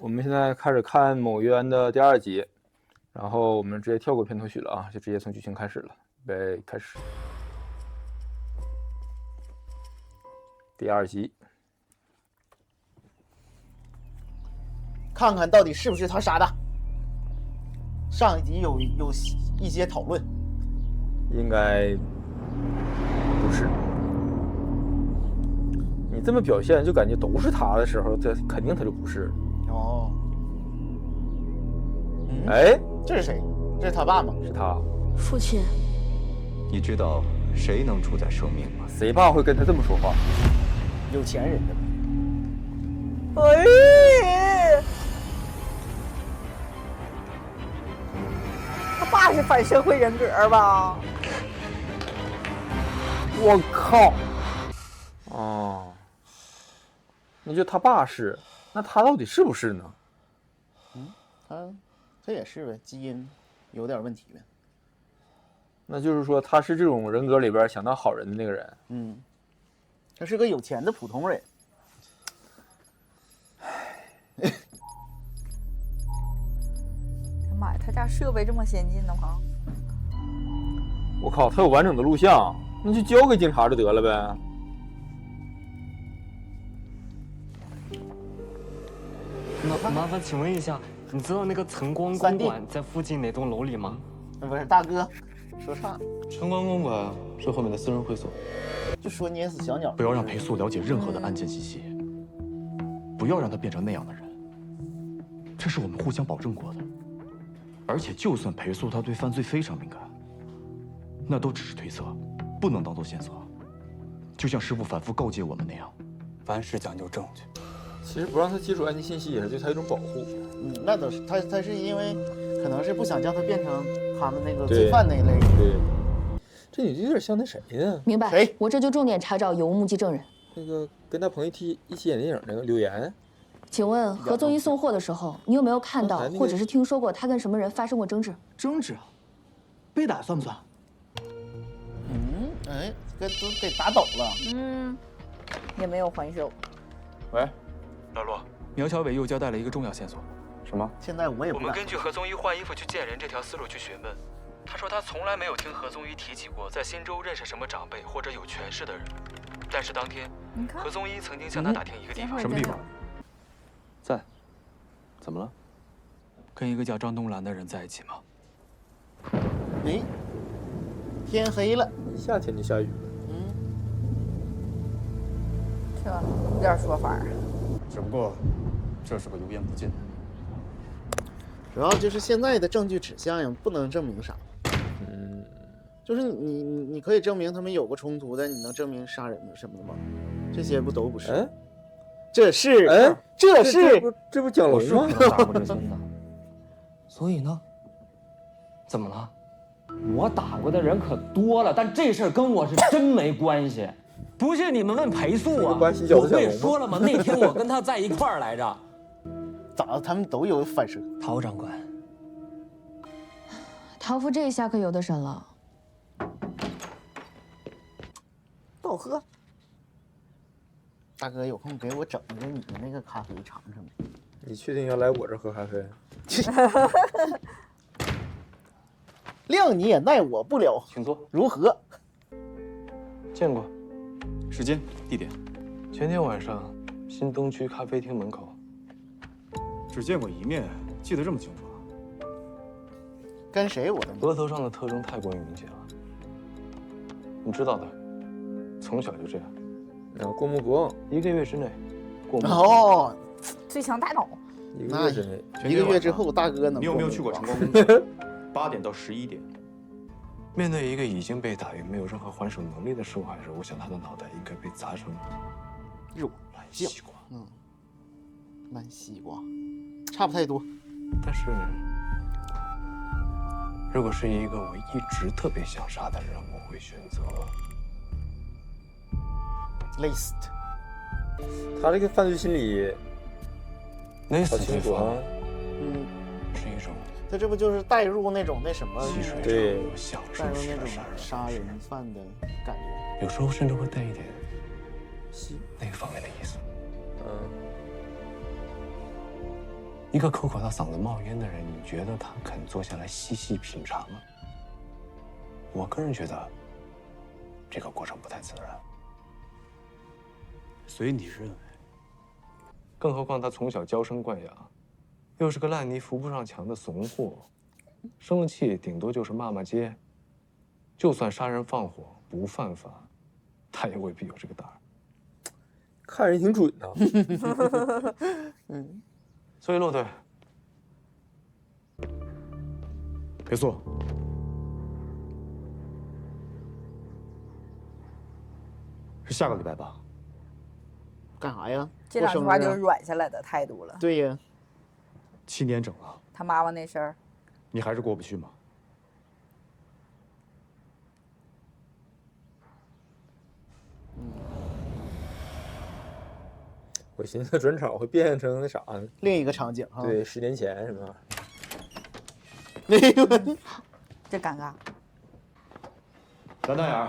我们现在开始看《某渊》的第2集，然后我们直接跳过片头曲了啊，就直接从剧情开始了。预备开始。第2集，看看到底是不是他杀的。上一集有一些讨论，应该不是。你这么表现，就感觉都是他的时候，这肯定他就不是。哦，哎，这是谁？这是他爸吗？是他。父亲，你知道谁能主宰生命吗？谁爸会跟他这么说话？有钱人的。哎，他爸是反社会人格吧？我靠！哦，那就他爸是，那他到底是不是呢？他也是呗，基因有点问题呗。那就是说他是这种人格里边想当好人的那个人。他是个有钱的普通人。妈呀，他家设备这么先进的吗？我靠，他有完整的录像，那就交给警察就得了呗。麻烦请问一下，你知道那个晨光公馆在附近哪栋楼里吗？不是大哥，说差了。晨光公馆是后面的私人会所。就说捏死小鸟，不要让裴素了解任何的案件信息，不要让他变成那样的人。这是我们互相保证过的。而且，就算裴素他对犯罪非常敏感，那都只是推测，不能当做线索。就像师傅反复告诫我们那样，凡事讲究证据。其实不让他接触案件信息也是对他一种保护。那倒是，他是因为可能是不想叫他变成他们那个罪犯那一类。对，这女的有点像那谁呢？明白。谁？我这就重点查找有无目击证人。那个跟他朋友一起演电影那个柳岩。请问何宗一送货的时候，你有没有看到或者是听说过他跟什么人发生过争执？争执？被打算不算？哎，这都给打倒了。也没有还手。喂，老陆，苗小伟又交代了一个重要线索。什么？现在我也不敢。我们根据何宗一换衣服去见人这条思路去询问，他说他从来没有听何宗一提起过在新州认识什么长辈或者有权势的人，但是当天何宗一曾经向他打听一个地方。什么地方？在。怎么了？跟一个叫张东兰的人在一起吗？哎，天黑了，夏天就下雨了。这有点说法。只不过这是个油盐不进的。主要就是现在的证据指向呀，不能证明啥。就是你可以证明他们有过冲突，但你能证明杀人什么的吗？这些不都不是？哎，这是哎，这不蒋龙吗？打过这孙子。所以呢？怎么了？我打过的人可多了，但这事儿跟我是真没关系。不信你们问裴素啊！我不也说了吗？那天我跟他在一块儿来着。咋？他们都有反射。陶长官，陶夫这下可有的审了。不好喝。大哥，有空给我整一个你的那个咖啡尝尝呗。你确定要来我这喝咖啡？谅你也奈我不了。请坐。如何？见过。时间、地点？前天晚上，新东区咖啡厅门口。只见过一面，记得这么清楚啊？跟谁？我的额头上的特征太过于明显了。你知道的，从小就这样。过目不忘。1个月之内，过目。哦，最强大脑。1个月之内。1个月之后，大哥能。你有没有去过晨光公馆？8点到11点。面对一个已经被打晕、没有任何还手能力的受害者，我想他的脑袋应该被砸成肉烂西瓜。烂西瓜，差不太多。但是，如果是一个我一直特别想杀的人，我会选择累死他。他这个犯罪心理好清楚啊。是一种。他这不就是带入那种那什么？对，带入那种杀人犯的感觉。有时候甚至会带一点那个方面的意思。一个口渴到嗓子冒烟的人，你觉得他肯坐下来细细品尝吗？我个人觉得，这个过程不太自然。所以你认为？更何况他从小娇生惯养，又是个烂泥扶不上墙的怂货，生了气顶多就是骂骂街。就算杀人放火不犯法，他也未必有这个胆儿。看人挺准呐。所以骆队，裴素，是下个礼拜吧？干啥呀？这两句话就是软下来的态度了。对呀。7年整了，他妈妈那事儿，你还是过不去吗？我寻思转场会变成那啥呢？另一个场景哈。对，10年前什么？这尴尬。蓝大眼，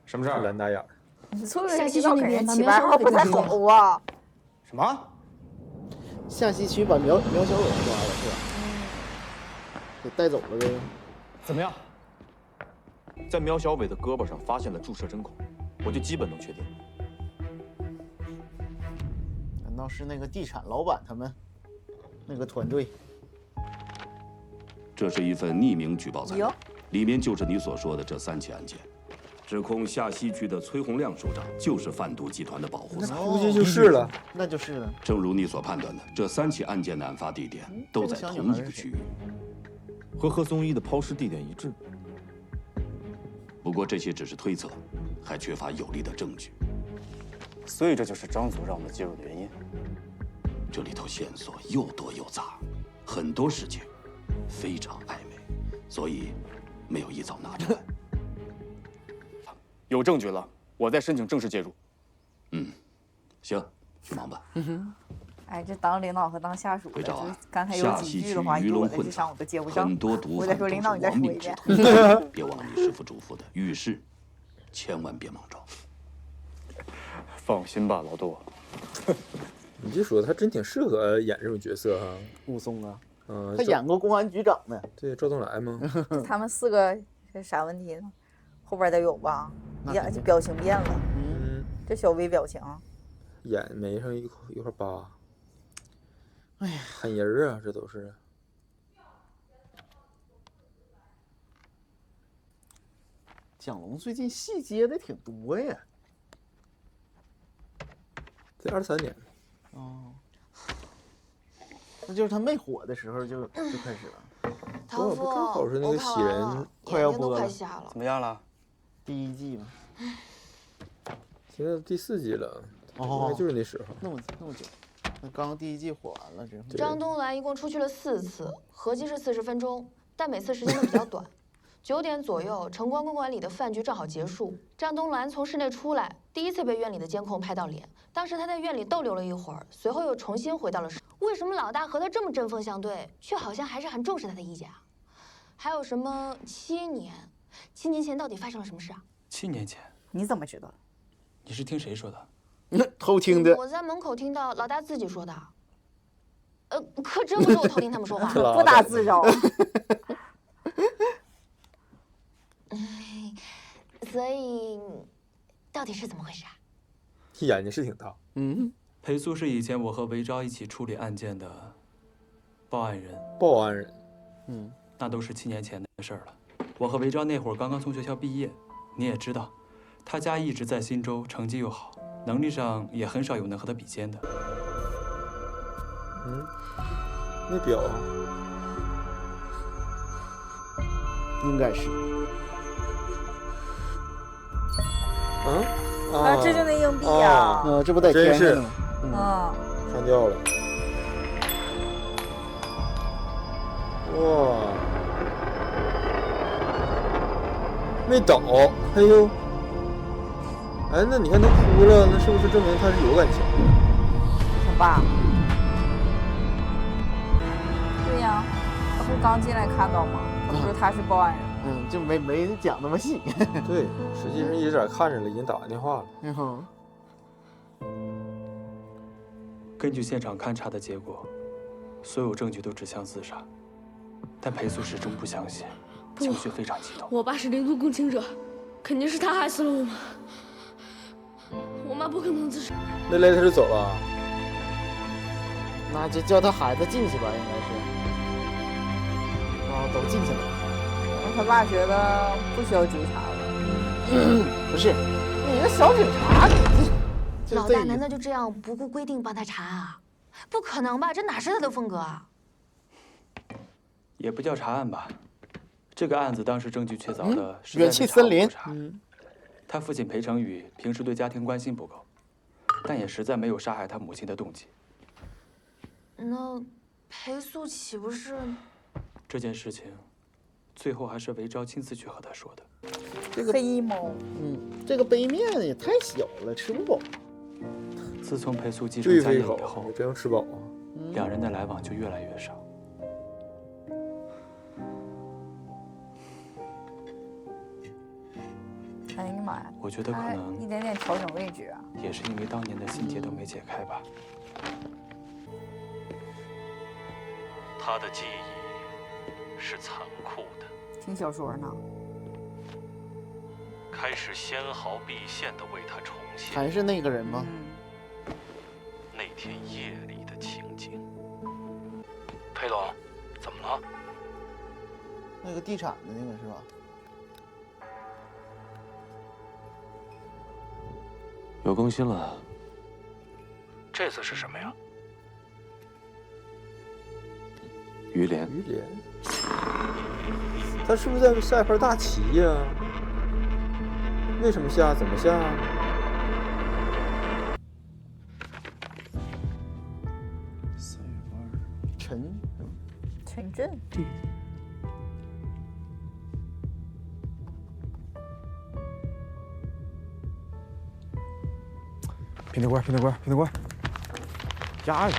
什么事儿？蓝大眼。你说的下西知道给区那边把人起外号不太好啊。什么？下西区把苗小伟抓了是吧？给带走了呗。怎么样？在苗小伟的胳膊上发现了注射针孔，我就基本能确定。难道是那个地产老板他们那个团队？这是一份匿名举报材料，里面就是你所说的这3起案件，指控下西区的崔洪亮首长就是贩毒集团的保护伞。估计就是了，那就是了。正如你所判断的，这3起案件的案发地点都在同一个区域，和何宗一的抛尸地点一致。不过这些只是推测，还缺乏有力的证据。所以这就是张组让我们介入的原因。这里头线索又多又杂，很多事情非常暧昧，所以没有一早拿出来。有证据了，我再申请正式介入。行，去忙吧。哎，这当领导和当下属的，就刚才有下西区几句的话，鱼龙混杂，我的上我都接不上。很多毒我再说领导，你再说一遍。别忘了你师傅嘱咐的，遇事千万别莽撞。放心吧，老杜。你就说他真挺适合演这种角色哈。武松啊，他演过公安局长呢。对，赵东来吗？他们4个是啥问题呢？后边得有吧？表情变了。这小微表情。眼眉上一块疤。哎呀，狠人啊，这都是。蒋龙最近戏接的挺多呀。这23年。哦。那就是他没火的时候就开始了。唐夫，正好是那个喜人快要播了，怎么样了？第1季嘛。现在第4季了，应该就是那时候。那么久，那刚第1季火完了之后。张东兰一共出去了4次，合计是40分钟，但每次时间都比较短。9点左右，城关公馆里的饭局正好结束。张东兰从室内出来，第一次被院里的监控拍到脸。当时他在院里逗留了一会儿，随后又重新回到了室。为什么老大和他这么针锋相对，却好像还是很重视他的意见啊？还有什么7年？7年前到底发生了什么事啊？7年前，你怎么知道？你是听谁说的？偷听的。我在门口听到老大自己说的。可真不是我偷听他们说话，不打自招。所以，到底是怎么回事啊？眼睛是挺大。裴素是以前我和韦昭一起处理案件的报案人。报案人。那都是7年前的事儿了。我和韦昭那会儿刚刚从学校毕业，你也知道，他家一直在忻州，成绩又好，能力上也很少有能和他比肩的。那表啊，应该是。这就那硬币呀！这不在天上吗？上吊了。哇，没倒，哎呦，哎，那你看他哭了，那是不是证明他是有感情的？他爸。对呀，他不是刚进来看到吗？他不说他是报案人。就没讲那么细。对，实际上一点看着了，已经打完电话了。根据现场勘查的结果，所有证据都指向自杀，但裴素始终不相信，情绪非常激动。我爸是领土共侵者，肯定是他害死了我妈。我妈不可能自杀。那雷他就走了。那就叫他孩子进去吧，应该是。哦，都进去了。他爸觉得不需要纠察了。不是，你个小警察，你老大难道就这样不顾规定帮他查啊？不可能吧，这哪是他的风格啊？也不叫查案吧，这个案子当时证据确凿的是元气森林。他父亲裴成宇平时对家庭关心不够，但也实在没有杀害他母亲的动机。那裴素岂不是？这件事情，最后还是韦昭亲自去和他说的。这个黑猫，这个杯面也太小了，吃不饱。自从裴素继承家业以后，真要吃饱啊！两人的来往就越来越少。哎呀妈呀！我觉得可能一点点调整位置啊，也是因为当年的心结都没解开吧。他的记忆是残酷的，听小说呢。开始纤毫毕现的为他重现。还是那个人吗？那天夜里的情景。裴总，怎么了？那个地产的那个是吧？有更新了。这次是什么呀？于连。于连，他是不是在下一盘大棋呀？为什么下？怎么下？陈震。平头官，加油！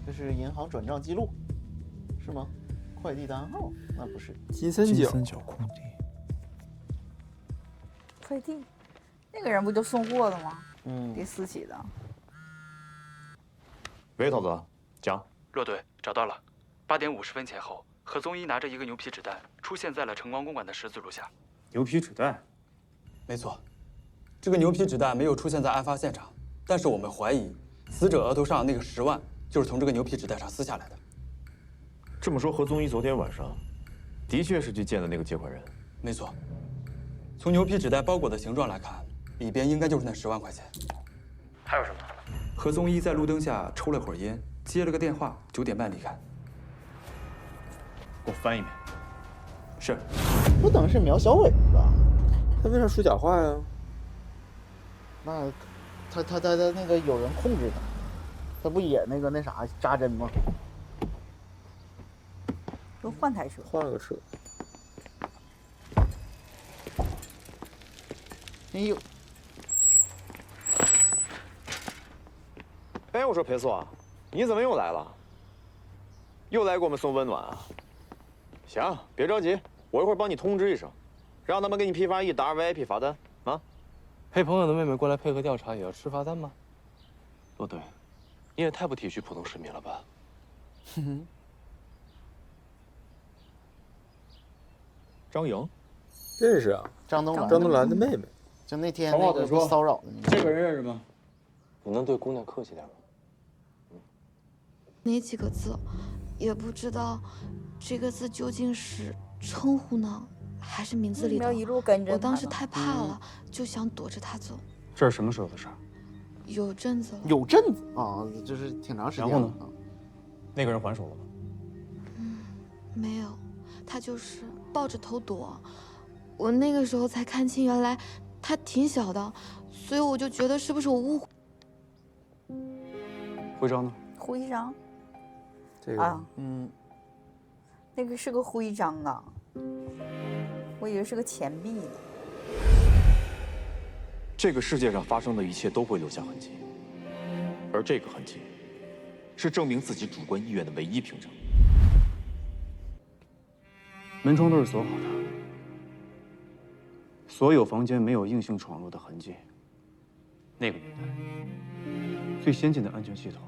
这是银行转账记录，是吗？快递单号？那不是。金三角空地。快递，那个人不就送货的吗？第4起的。韦头子，讲。骆队找到了，8点50分前后，何宗一拿着一个牛皮纸袋出现在了晨光公馆的十字路下。牛皮纸袋？没错，这个牛皮纸袋没有出现在案发现场，但是我们怀疑死者额头上那个10万就是从这个牛皮纸袋上撕下来的。这么说，何宗一昨天晚上的确是去见了那个借款人。没错，从牛皮纸袋包裹的形状来看，里边应该就是那10万块钱。还有什么？何宗一在路灯下抽了会儿烟，接了个电话，9点半离开。给我翻一遍。是。不等是苗小伟吧？他为啥说假话呀？那他那个有人控制他，他不也那啥扎针吗？又换台车，换了个车。哎呦！哎，我说裴素，你怎么又来了？又来给我们送温暖啊？行，别着急，我一会儿帮你通知一声，让他们给你批发1沓 VIP 罚单啊。陪朋友的妹妹过来配合调查，也要吃罚单吗？骆队，你也太不体恤普通市民了吧？张莹，认识啊，张东兰的妹妹，就那天那个被骚扰的那个。这个人认识吗？你能对姑娘客气点吗？哪几个字，也不知道，这个字究竟是称呼呢，还是名字里的？要一路跟着。我当时太怕了，就想躲着他走。这是什么时候的事儿？有阵子了。有阵子啊，就是挺长时间了。然后呢？那个人还手了吗？没有，他就是抱着头躲。我那个时候才看清，原来他挺小的，所以我就觉得是不是我误会。徽章呢？徽章。这个啊，那个是个徽章啊，我以为是个钱币呢。这个世界上发生的一切都会留下痕迹，而这个痕迹是证明自己主观意愿的唯一凭证。门窗都是锁好的，所有房间没有硬性闯入的痕迹。那个年代，最先进的安全系统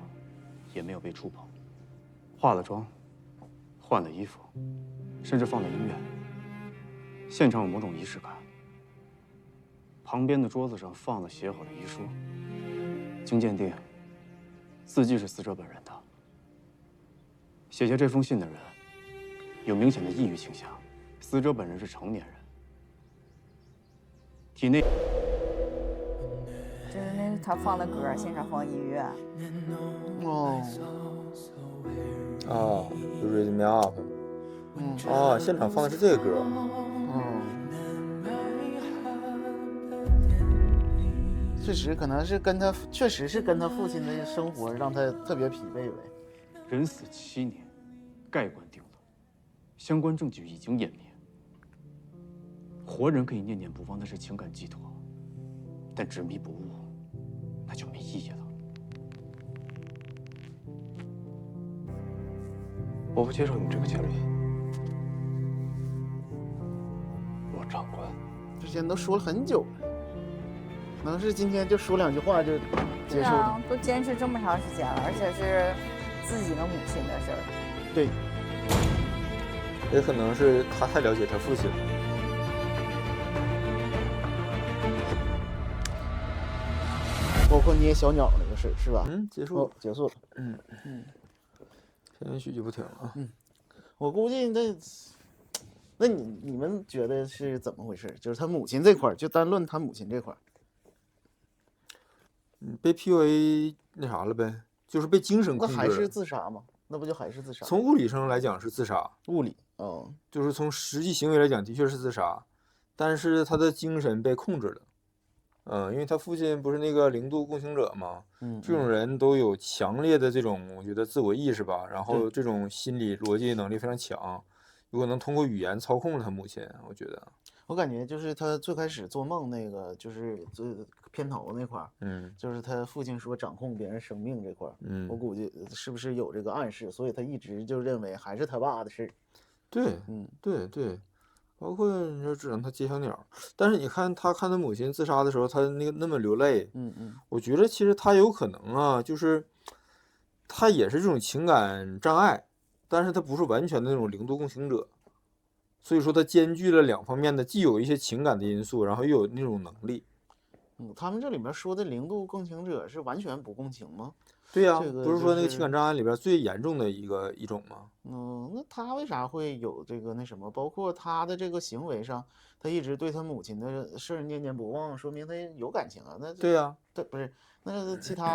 也没有被触碰。化了妆，换了衣服，甚至放了音乐，现场有某种仪式感。旁边的桌子上放了写好的遗书，经鉴定，字迹是死者本人的。写下这封信的人有明显的抑郁倾向，死者本人是成年人，体内就是那他放的歌，现场放音乐。哦，Raise Me Up。哦，现场放的是这个歌。确实可能是跟他，确实是跟他父亲的生活让他特别疲惫呗。人死7年，盖棺定论，相关证据已经湮灭。活人可以念念不忘，那是情感寄托，但执迷不悟，那就没意义了。我不接受你这个结论。罗长官，之前都说了很久了，能是今天就说2句话就结束了？都坚持这么长时间了，而且是自己的母亲的事儿。对，也可能是他太了解他父亲了。包括捏小鸟那个事是吧？结束了，结束了。片尾曲就不听了啊。我估计那你们觉得是怎么回事？就是他母亲这块儿，就单论他母亲这块儿，被 PUA 那啥了呗，就是被精神控制了。那还是自杀吗？那不就还是自杀？从物理上来讲是自杀，物理就是从实际行为来讲的确是自杀，但是他的精神被控制了。因为他父亲不是那个0度共情者嘛，这种人都有强烈的这种我觉得自我意识吧，然后这种心理逻辑能力非常强，有可能通过语言操控了他母亲。我感觉就是他最开始做梦那个，就是片头那块儿，就是他父亲说掌控别人生命这块儿，我估计是不是有这个暗示，所以他一直就认为还是他爸的事儿。对，对。包括你说只让他接小鸟，但是你看他看他母亲自杀的时候，他那么流泪，我觉得其实他有可能啊，就是他也是这种情感障碍，但是他不是完全的那种0度共情者，所以说他兼具了2方面的，既有一些情感的因素，然后又有那种能力。他们这里面说的0度共情者是完全不共情吗？对呀，不是说那个情感障碍里边最严重的一种吗？那他为啥会有这个那什么？包括他的这个行为上，他一直对他母亲的事儿念念不忘，说明他有感情啊。那对呀，他不是那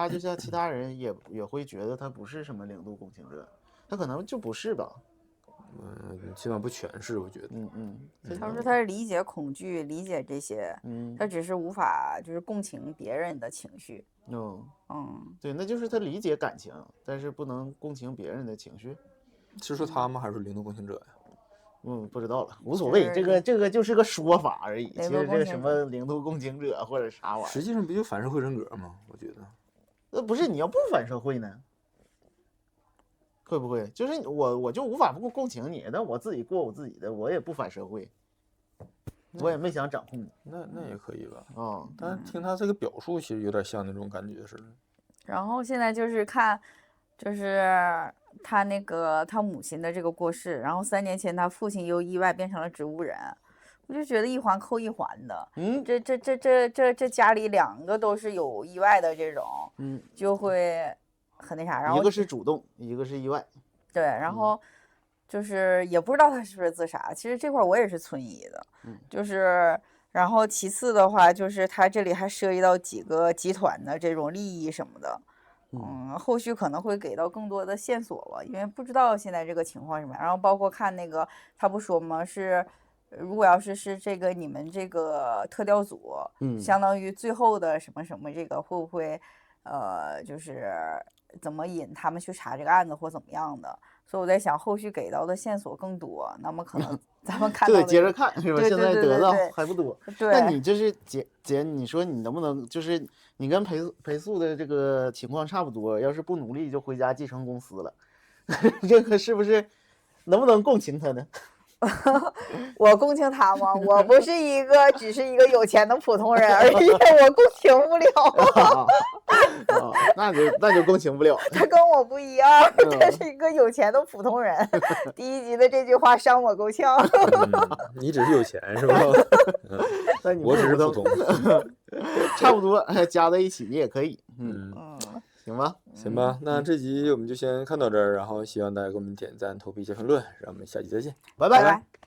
就像其他人也会觉得他不是什么0度共情者，他可能就不是吧。起码不全是，我觉得。他说他是理解恐惧，理解这些，他只是无法就是共情别人的情绪。对，那就是他理解感情，但是不能共情别人的情绪。是说他吗？还是0度共情者呀？不知道了，无所谓，这个就是个说法而已。其实这个什么0度共情者或者啥玩意儿，实际上不就反社会人格吗？我觉得。那不是你要不反社会呢？会不会就是我就无法不共情你，但我自己过我自己的，我也不反社会，我也没想掌控你。那也可以吧。但是听他这个表述，其实有点像那种感觉似的。然后现在就是看，就是他母亲的这个过世，然后3年前他父亲又意外变成了植物人，我就觉得一环扣一环的。这家里2个都是有意外的这种，就会很那啥。然后一个是主动，一个是意外。对，然后就是也不知道他是不是自杀。其实这块我也是存疑的，就是然后其次的话，就是他这里还涉及到几个集团的这种利益什么的。后续可能会给到更多的线索吧，因为不知道现在这个情况什么样。然后包括看那个他不说吗？是如果要是这个你们这个特调组，相当于最后的什么什么这个会不会就是怎么引他们去查这个案子或怎么样的？所以我在想后续给到的线索更多，那么可能咱们看到对接着看是吧？现在得到还不多。对，那你就是姐，你说你能不能就是你跟裴素的这个情况差不多，要是不努力就回家继承公司了，这个是不是能不能共情他呢？我共情他吗？我不是只是一个有钱的普通人而已，我共情不了。那就共情不了。他跟我不一样，他是一个有钱的普通人。第一集的这句话伤我够呛。你只是有钱是吧？我只是普通，差不多加在一起也可以。行吧，行吧，那这集我们就先看到这儿，然后希望大家给我们点赞、投币、加评论，让我们下期再见，拜拜。